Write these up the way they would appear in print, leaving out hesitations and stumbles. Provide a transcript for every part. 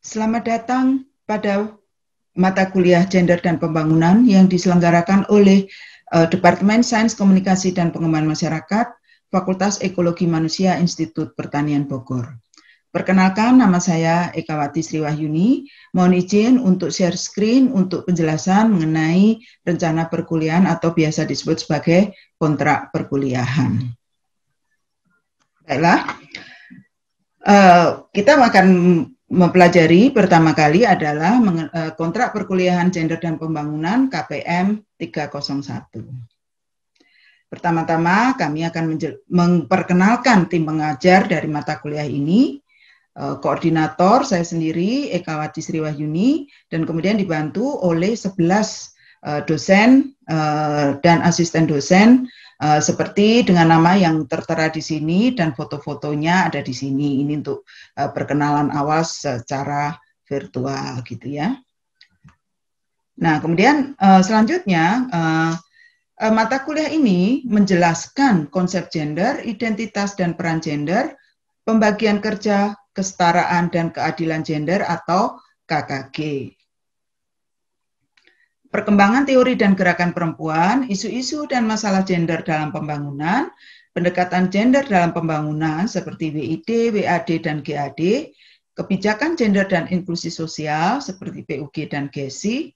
Selamat datang pada mata kuliah Gender dan Pembangunan yang diselenggarakan oleh Departemen Sains Komunikasi dan Pengembangan Masyarakat, Fakultas Ekologi Manusia, Institut Pertanian Bogor. Perkenalkan, nama saya Ekawati Sriwahyuni. Mohon izin untuk share screen untuk penjelasan mengenai rencana perkuliahan atau biasa disebut sebagai kontrak perkuliahan. Baiklah, kita akan mempelajari pertama kali adalah kontrak perkuliahan Gender dan Pembangunan KPM 301. Pertama-tama kami akan memperkenalkan tim pengajar dari mata kuliah ini. Koordinator saya sendiri Ekawati Sriwahyuni dan kemudian dibantu oleh 11 dosen dan asisten dosen seperti dengan nama yang tertera di sini dan foto-fotonya ada di sini. Ini untuk perkenalan awal secara virtual gitu ya. Nah, kemudian selanjutnya mata kuliah ini menjelaskan konsep gender, identitas dan peran gender, pembagian kerja, kesetaraan dan keadilan gender atau KKG. Perkembangan teori dan gerakan perempuan, isu-isu dan masalah gender dalam pembangunan, pendekatan gender dalam pembangunan seperti WID, WAD, dan GAD, kebijakan gender dan inklusi sosial seperti PUG dan GESI,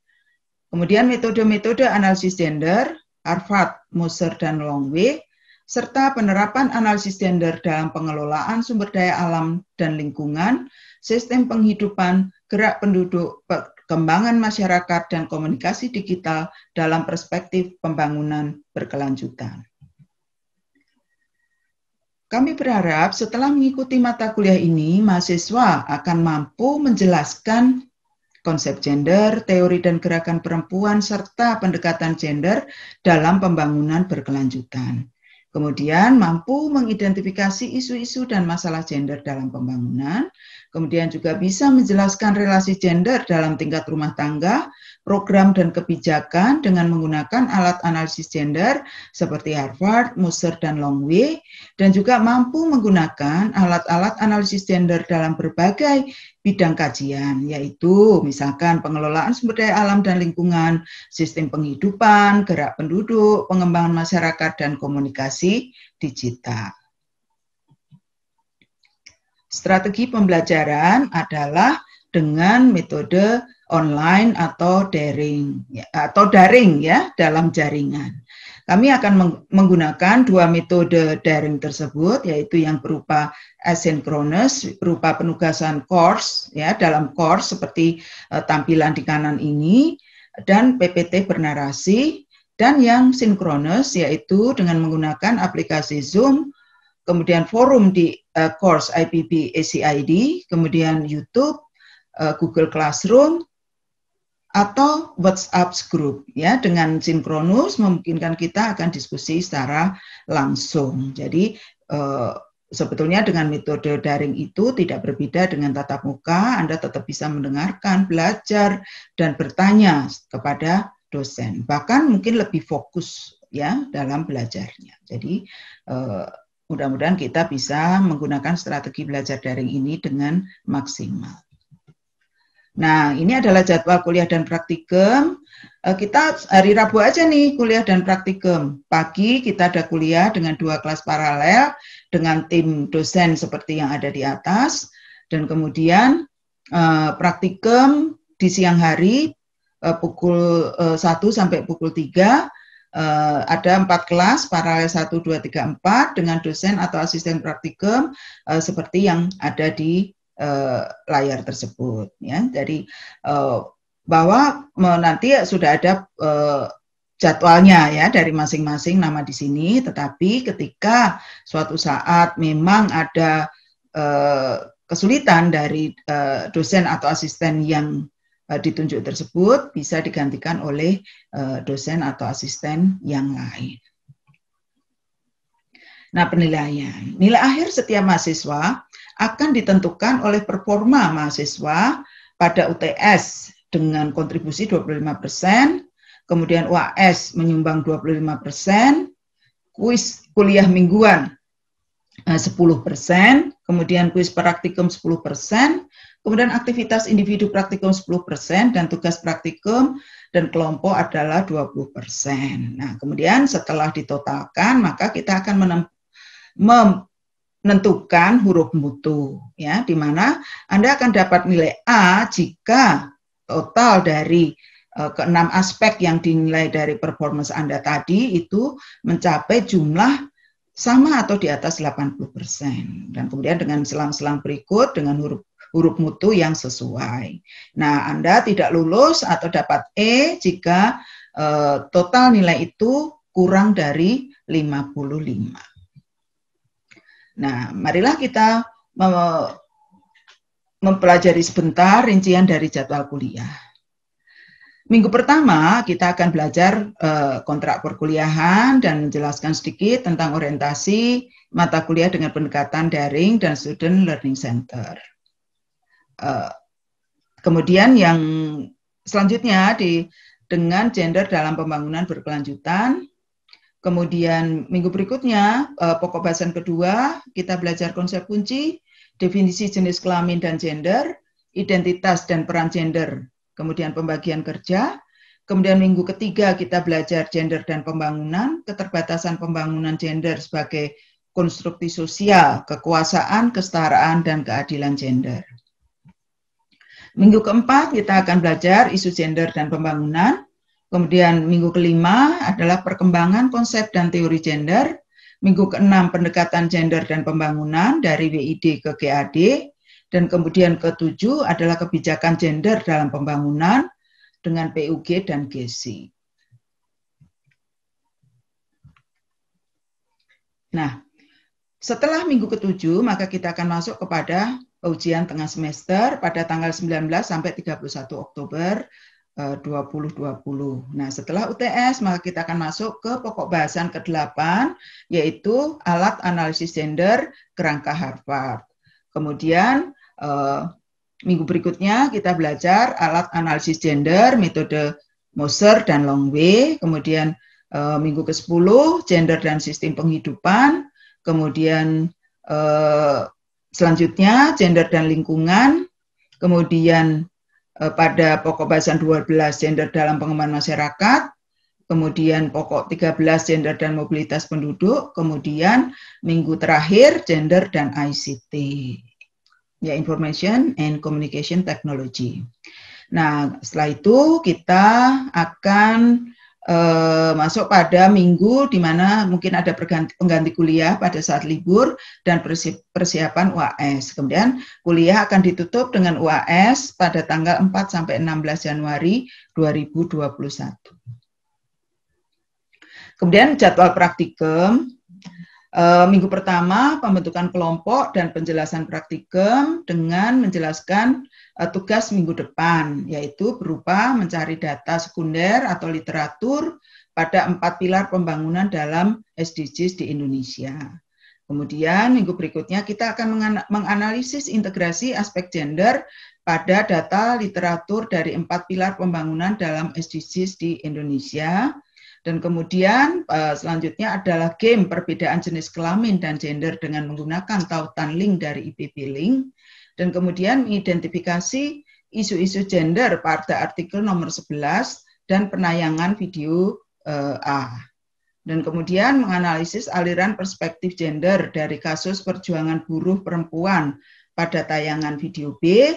kemudian metode-metode analisis gender, Harvard, Moser, dan Longway, serta penerapan analisis gender dalam pengelolaan sumber daya alam dan lingkungan, sistem penghidupan, gerak penduduk, perkembangan masyarakat, dan komunikasi digital dalam perspektif pembangunan berkelanjutan. Kami berharap setelah mengikuti mata kuliah ini, mahasiswa akan mampu menjelaskan konsep gender, teori dan gerakan perempuan, serta pendekatan gender dalam pembangunan berkelanjutan. Kemudian mampu mengidentifikasi isu-isu dan masalah gender dalam pembangunan, kemudian juga bisa menjelaskan relasi gender dalam tingkat rumah tangga, program dan kebijakan dengan menggunakan alat analisis gender seperti Harvard, Moser, dan Longway, dan juga mampu menggunakan alat-alat analisis gender dalam berbagai bidang kajian, yaitu misalkan pengelolaan sumber daya alam dan lingkungan, sistem penghidupan, gerak penduduk, pengembangan masyarakat, dan komunikasi digital. Strategi pembelajaran adalah dengan metode online atau daring ya dalam jaringan. Kami akan menggunakan dua metode daring tersebut, yaitu yang berupa asynchronous, berupa penugasan course ya dalam course seperti tampilan di kanan ini, dan PPT bernarasi, dan yang sinkronus yaitu dengan menggunakan aplikasi Zoom, kemudian forum di course IPB ACID, kemudian YouTube, Google Classroom, atau WhatsApp group ya. Dengan sinkronus memungkinkan kita akan diskusi secara langsung. Jadi sebetulnya dengan metode daring itu tidak berbeda dengan tatap muka. Anda tetap bisa mendengarkan, belajar, dan bertanya kepada dosen. Bahkan mungkin lebih fokus ya dalam belajarnya. Jadi mudah-mudahan kita bisa menggunakan strategi belajar daring ini dengan maksimal. Nah, ini adalah jadwal kuliah dan praktikum. Kita hari Rabu aja nih kuliah dan praktikum. Pagi kita ada kuliah dengan 2 kelas paralel dengan tim dosen seperti yang ada di atas. Dan kemudian praktikum di siang hari pukul 1 sampai pukul 3. Ada 4 kelas paralel 1, 2, 3, 4 dengan dosen atau asisten praktikum seperti yang ada di layar tersebut ya. Jadi bahwa nanti sudah ada jadwalnya ya dari masing-masing nama di sini, tetapi ketika suatu saat memang ada kesulitan dari dosen atau asisten yang ditunjuk tersebut, bisa digantikan oleh dosen atau asisten yang lain. Nah, penilaian. Nilai akhir setiap mahasiswa akan ditentukan oleh performa mahasiswa pada UTS dengan kontribusi 25%, kemudian UAS menyumbang 25%, kuis kuliah mingguan 10%, kemudian kuis praktikum 10%, kemudian aktivitas individu praktikum 10%, dan tugas praktikum dan kelompok adalah 20%. Nah, kemudian setelah ditotalkan, maka kita akan menentukan huruf mutu, ya, di mana Anda akan dapat nilai A jika total dari keenam aspek yang dinilai dari performance Anda tadi itu mencapai jumlah sama atau di atas 80%. Dan kemudian dengan selang-selang berikut dengan huruf mutu yang sesuai. Nah, Anda tidak lulus atau dapat E jika total nilai itu kurang dari 55. Nah, marilah kita mempelajari sebentar rincian dari jadwal kuliah. Minggu pertama kita akan belajar kontrak perkuliahan dan menjelaskan sedikit tentang orientasi mata kuliah dengan pendekatan daring dan student learning center. Kemudian yang selanjutnya dengan gender dalam pembangunan berkelanjutan. Kemudian minggu berikutnya pokok bahasan kedua kita belajar konsep kunci, definisi jenis kelamin dan gender, identitas dan peran gender. Kemudian pembagian kerja, kemudian minggu ketiga kita belajar gender dan pembangunan, keterbatasan pembangunan gender sebagai konstruksi sosial, kekuasaan, kesetaraan, dan keadilan gender. Minggu keempat kita akan belajar isu gender dan pembangunan, kemudian minggu kelima adalah perkembangan konsep dan teori gender, minggu keenam pendekatan gender dan pembangunan dari WID ke GAD, dan kemudian ketujuh adalah kebijakan gender dalam pembangunan dengan PUG dan GESI. Nah, setelah minggu ketujuh, maka kita akan masuk kepada ujian tengah semester pada tanggal 19 sampai 31 Oktober 2020. Nah, setelah UTS, maka kita akan masuk ke pokok bahasan ke-8, yaitu alat analisis gender kerangka Harvard. Kemudian minggu berikutnya kita belajar alat analisis gender, metode Moser dan Longway. Kemudian minggu ke-10 gender dan sistem penghidupan. Kemudian selanjutnya gender dan lingkungan. Kemudian pada pokok bahasan 12 gender dalam pengembangan masyarakat. Kemudian pokok 13 gender dan mobilitas penduduk. Kemudian minggu terakhir gender dan ICT. Ya, Information and Communication Technology. Nah, setelah itu kita akan masuk pada minggu di mana mungkin ada pengganti kuliah pada saat libur dan persiapan UAS. Kemudian kuliah akan ditutup dengan UAS pada tanggal 4 sampai 16 Januari 2021. Kemudian jadwal praktikum. Minggu pertama pembentukan kelompok dan penjelasan praktikum dengan menjelaskan tugas minggu depan, yaitu berupa mencari data sekunder atau literatur pada 4 pilar pembangunan dalam SDGs di Indonesia. Kemudian minggu berikutnya kita akan menganalisis integrasi aspek gender pada data literatur dari 4 pilar pembangunan dalam SDGs di Indonesia. Dan kemudian selanjutnya adalah game perbedaan jenis kelamin dan gender dengan menggunakan tautan link dari IPB Link. Dan kemudian mengidentifikasi isu-isu gender pada artikel nomor 11 dan penayangan video A. Dan kemudian menganalisis aliran perspektif gender dari kasus perjuangan buruh perempuan pada tayangan video B.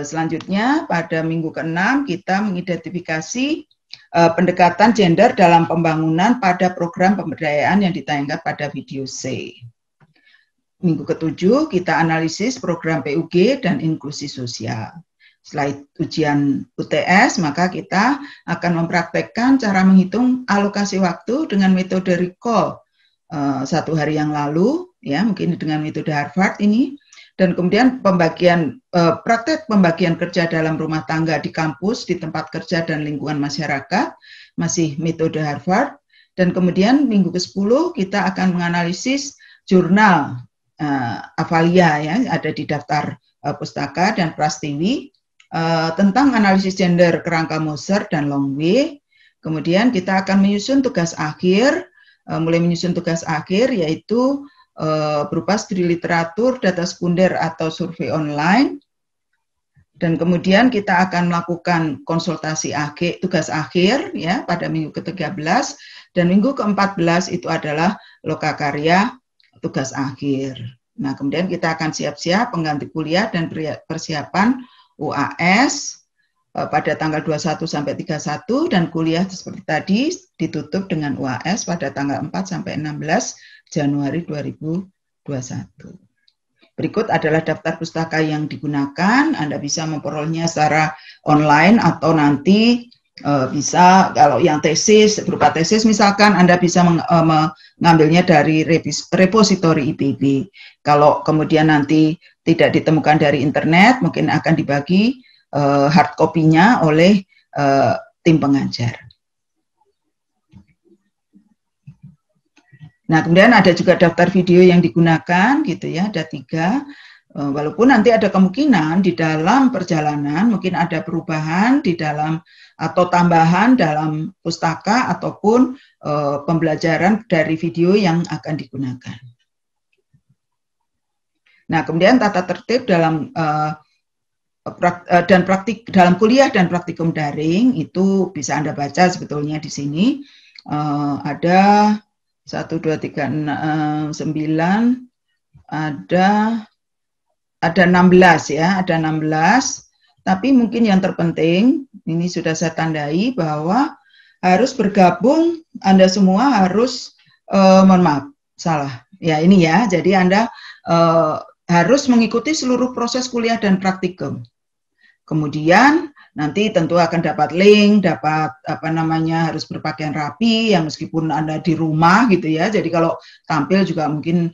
Selanjutnya pada minggu ke-6 kita mengidentifikasi pendekatan gender dalam pembangunan pada program pemberdayaan yang ditayangkan pada video C. Minggu ke-7 kita analisis program PUG dan inklusi sosial. Setelah ujian UTS, maka kita akan mempraktekkan cara menghitung alokasi waktu dengan metode recall 1 hari yang lalu, ya mungkin dengan metode Harvard ini. Dan kemudian praktek pembagian kerja dalam rumah tangga di kampus, di tempat kerja dan lingkungan masyarakat, masih metode Harvard. Dan kemudian minggu ke-10 kita akan menganalisis jurnal Avalia ya, ada di daftar pustaka dan Prastiwi tentang analisis gender kerangka Moser dan Longway. Kemudian kita akan menyusun tugas akhir, mulai menyusun tugas akhir yaitu berupa studi literatur, data sekunder atau survei online. Dan kemudian kita akan melakukan konsultasi tugas akhir ya pada minggu ke-13, dan minggu ke-14 itu adalah lokakarya tugas akhir. Nah, kemudian kita akan siap-siap pengganti kuliah dan persiapan UAS pada tanggal 21 sampai 31, dan kuliah seperti tadi ditutup dengan UAS pada tanggal 4 sampai 16 Januari 2021. Berikut adalah daftar pustaka yang digunakan. Anda bisa memperolehnya secara online atau nanti bisa, kalau yang tesis, berupa tesis misalkan, Anda bisa mengambilnya dari repositori IPB. Kalau kemudian nanti tidak ditemukan dari internet, mungkin akan dibagi hard copy-nya oleh tim pengajar. Nah, kemudian ada juga daftar video yang digunakan, gitu ya, ada 3. Walaupun nanti ada kemungkinan di dalam perjalanan mungkin ada perubahan di dalam atau tambahan dalam pustaka ataupun pembelajaran dari video yang akan digunakan. Nah, kemudian tata tertib dalam dalam kuliah dan praktikum daring itu bisa Anda baca sebetulnya di sini. Ada 1, 2, 3, 9, ada 16 ya, ada 16. Tapi mungkin yang terpenting, ini sudah saya tandai bahwa harus bergabung, Anda semua harus, mohon maaf, salah. Ya ini ya, jadi Anda harus mengikuti seluruh proses kuliah dan praktikum. Kemudian nanti tentu akan dapat link, dapat harus berpakaian rapi, yang meskipun Anda di rumah gitu ya. Jadi kalau tampil juga mungkin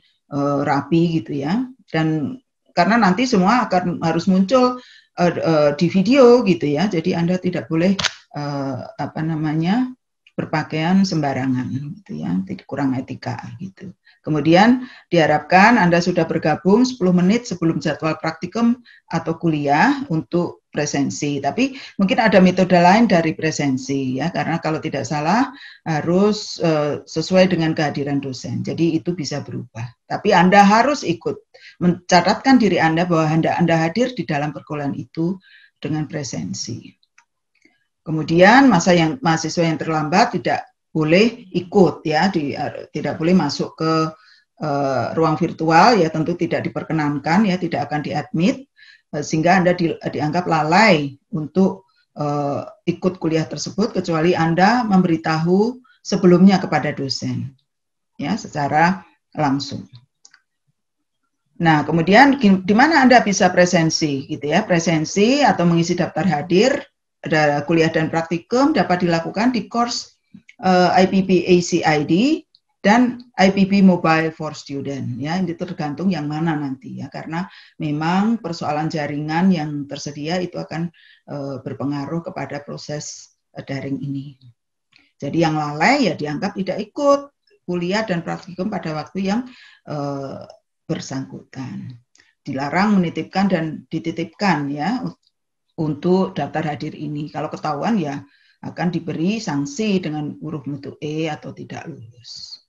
rapi gitu ya. Dan karena nanti semua akan harus muncul di video gitu ya. Jadi Anda tidak boleh berpakaian sembarangan gitu ya, kurang etika gitu. Kemudian diharapkan Anda sudah bergabung 10 menit sebelum jadwal praktikum atau kuliah untuk presensi. Tapi mungkin ada metode lain dari presensi ya, karena kalau tidak salah harus sesuai dengan kehadiran dosen. Jadi itu bisa berubah. Tapi Anda harus ikut, mencatatkan diri Anda bahwa Anda hadir di dalam perkuliahan itu dengan presensi. Kemudian mahasiswa yang terlambat tidak boleh ikut ya, tidak boleh masuk ke ruang virtual ya, tentu tidak diperkenankan ya, tidak akan diadmit, sehingga Anda dianggap lalai untuk ikut kuliah tersebut kecuali Anda memberitahu sebelumnya kepada dosen ya, secara langsung. Nah, kemudian di mana Anda bisa presensi gitu ya? Presensi atau mengisi daftar hadir ada kuliah dan praktikum dapat dilakukan di course IPB ACID dan IPB Mobile for Student ya, ini tergantung yang mana nanti ya, karena memang persoalan jaringan yang tersedia itu akan berpengaruh kepada proses daring ini. Jadi yang lalai ya dianggap tidak ikut kuliah dan praktikum pada waktu yang bersangkutan. Dilarang menitipkan dan dititipkan ya untuk daftar hadir ini. Kalau ketahuan ya akan diberi sanksi dengan huruf mutu E atau tidak lulus.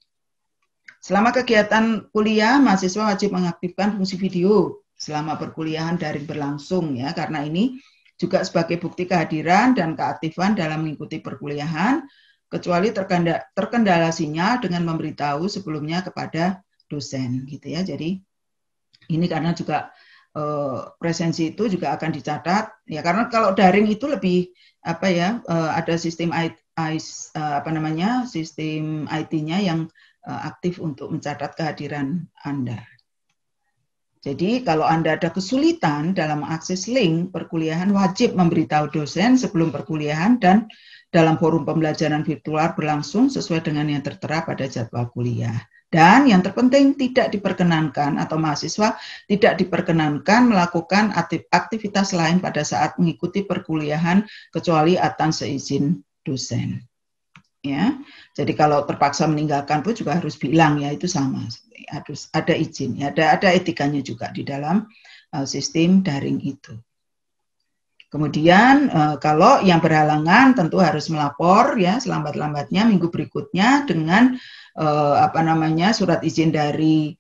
Selama kegiatan kuliah, mahasiswa wajib mengaktifkan fungsi video selama perkuliahan daring berlangsung ya, karena ini juga sebagai bukti kehadiran dan keaktifan dalam mengikuti perkuliahan, kecuali terkendala sinyal dengan memberitahu sebelumnya kepada dosen gitu ya. Jadi ini karena juga presensi itu juga akan dicatat ya, karena kalau daring itu lebih ada sistem sistem IT-nya yang aktif untuk mencatat kehadiran Anda. Jadi kalau Anda ada kesulitan dalam akses link perkuliahan, wajib memberitahu dosen sebelum perkuliahan dan dalam forum pembelajaran virtual berlangsung sesuai dengan yang tertera pada jadwal kuliah. Dan yang terpenting tidak diperkenankan atau mahasiswa tidak diperkenankan melakukan aktivitas lain pada saat mengikuti perkuliahan kecuali atas seizin dosen. Ya, jadi kalau terpaksa meninggalkan pun juga harus bilang ya, itu sama, harus ada izin, ya, ada etikanya juga di dalam sistem daring itu. Kemudian kalau yang berhalangan tentu harus melapor ya selambat-lambatnya minggu berikutnya dengan surat izin dari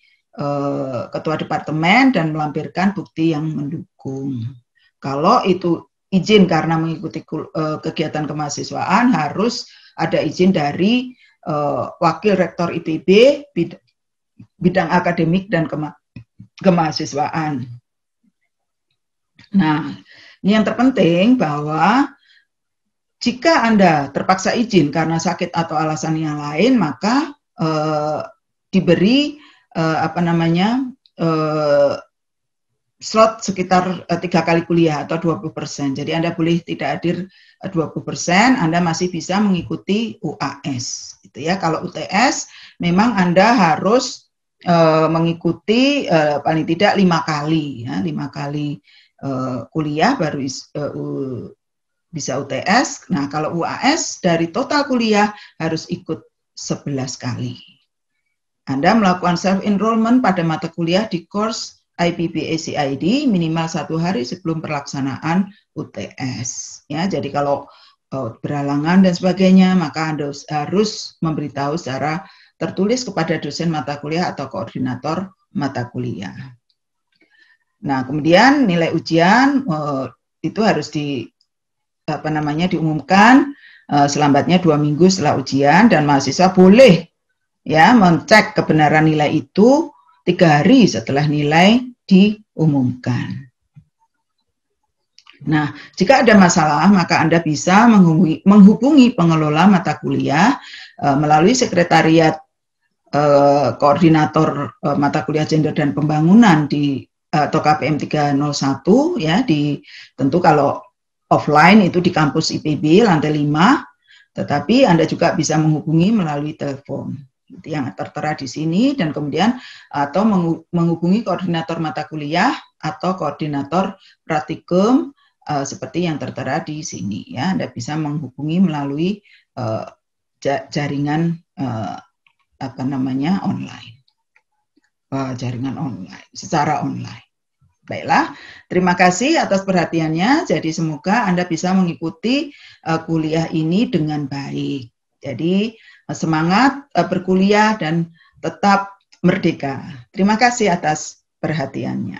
ketua departemen dan melampirkan bukti yang mendukung. Kalau itu izin karena mengikuti kegiatan kemahasiswaan, harus ada izin dari wakil rektor IPB bidang akademik dan kemahasiswaan. Nah, ini yang terpenting bahwa jika Anda terpaksa izin karena sakit atau alasan yang lain, maka diberi slot sekitar 3 kali kuliah atau 20%. Jadi Anda boleh tidak hadir 20%, Anda masih bisa mengikuti UAS. Gitu ya. Kalau UTS, memang Anda harus mengikuti paling tidak 5 kali, ya, 5 kali kuliah baru bisa UTS. Nah, kalau UAS dari total kuliah harus ikut 11 kali. Anda melakukan self-enrollment pada mata kuliah di course IPB ACID minimal 1 hari sebelum pelaksanaan UTS. Ya, jadi kalau berhalangan dan sebagainya, maka Anda harus memberitahu secara tertulis kepada dosen mata kuliah atau koordinator mata kuliah. Nah, kemudian nilai ujian itu harus diumumkan selambatnya 2 minggu setelah ujian, dan mahasiswa boleh ya mencek kebenaran nilai itu 3 hari setelah nilai diumumkan. Nah, jika ada masalah, maka Anda bisa menghubungi pengelola mata kuliah melalui sekretariat koordinator mata kuliah gender dan pembangunan atau KPM 301 ya, tentu kalau offline itu di kampus IPB lantai 5, tetapi Anda juga bisa menghubungi melalui telepon yang tertera di sini, dan kemudian atau menghubungi koordinator mata kuliah atau koordinator praktikum seperti yang tertera di sini ya. Anda bisa menghubungi melalui jaringan online, jaringan online, secara online. Baiklah, terima kasih atas perhatiannya. Jadi semoga Anda bisa mengikuti kuliah ini dengan baik. Jadi semangat berkuliah dan tetap merdeka. Terima kasih atas perhatiannya.